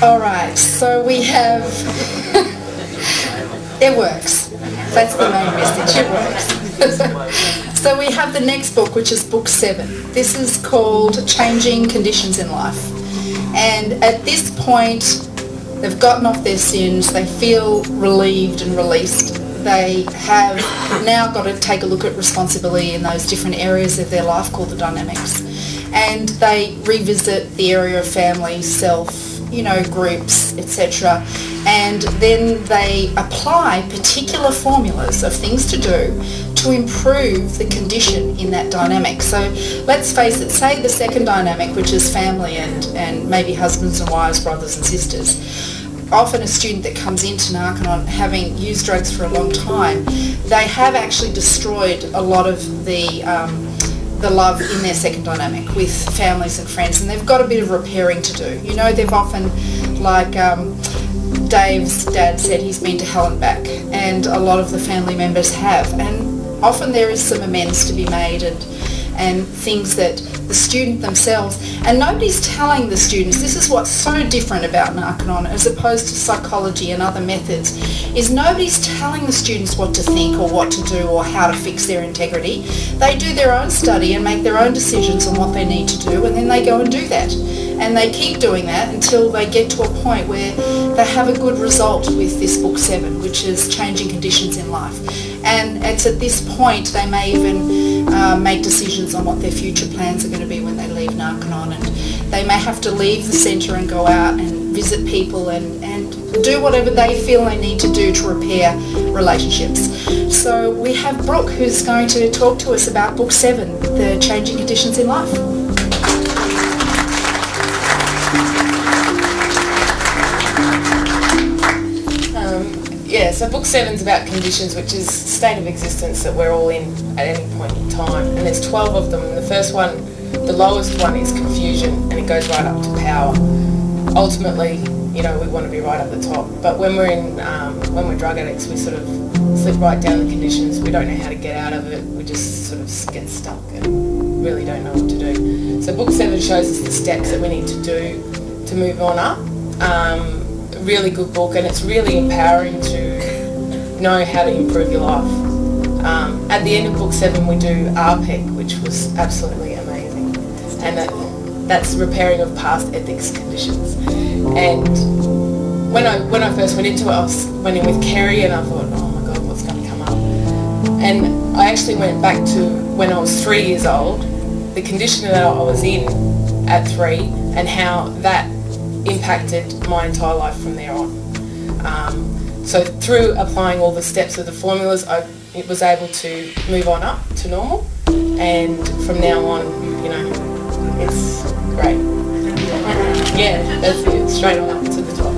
All right, so we have, it works. That's the main message, it works. So we have the next book, which is book 7. This is called Changing Conditions in Life. And at this point, they've gotten off their sins, they feel relieved and released. They have now got to take a look at responsibility in those different areas of their life called the dynamics. And they revisit the area of family, self, groups, etc. And then they apply particular formulas of things to do to improve the condition in that dynamic. So let's face it, say the second dynamic, which is family and maybe husbands and wives, brothers and sisters. Often a student that comes into Narconon having used drugs for a long time, they have actually destroyed a lot of the love in their second dynamic with families and friends, and they've got a bit of repairing to do. They've often, like Dave's dad said, he's been to hell and back, and a lot of the family members have, and often there is some amends to be made and things that the student themselves, and nobody's telling the students, this is what's so different about Narconon as opposed to psychology and other methods, is nobody's telling the students what to think or what to do or how to fix their integrity. They do their own study and make their own decisions on what they need to do, and then they go and do that. And they keep doing that until they get to a point where they have a good result with this book 7, which is Changing Conditions in Life. And it's at this point they may even make decisions on what their future plans are going to be when they leave Narconon, and they may have to leave the centre and go out and visit people and do whatever they feel they need to do to repair relationships. So we have Brooke, who's going to talk to us about book 7, the Changing Conditions in Life. So book 7 is about conditions, which is state of existence that we're all in at any point in time, and there's 12 of them. And the first one, the lowest one, is confusion, and it goes right up to power. Ultimately, we want to be right at the top, but when we're drug addicts, we sort of slip right down the conditions. We don't know how to get out of it. We just sort of get stuck and really don't know what to do. So book 7 shows us the steps that we need to do to move on up. Really good book, and it's really empowering to know how to improve your life. At the end of book 7 we do RPEC, which was absolutely amazing, and that's repairing of past ethics conditions. And when I first went into it, I went in with Kerry, and I thought, oh my god, what's going to come up? And I actually went back to when I was 3 years old, the condition that I was in at 3, and how that impacted my entire life from there on. So through applying all the steps of the formulas, I was able to move on up to normal, and from now on, it's great. Yeah, that's it, straight on up to the top.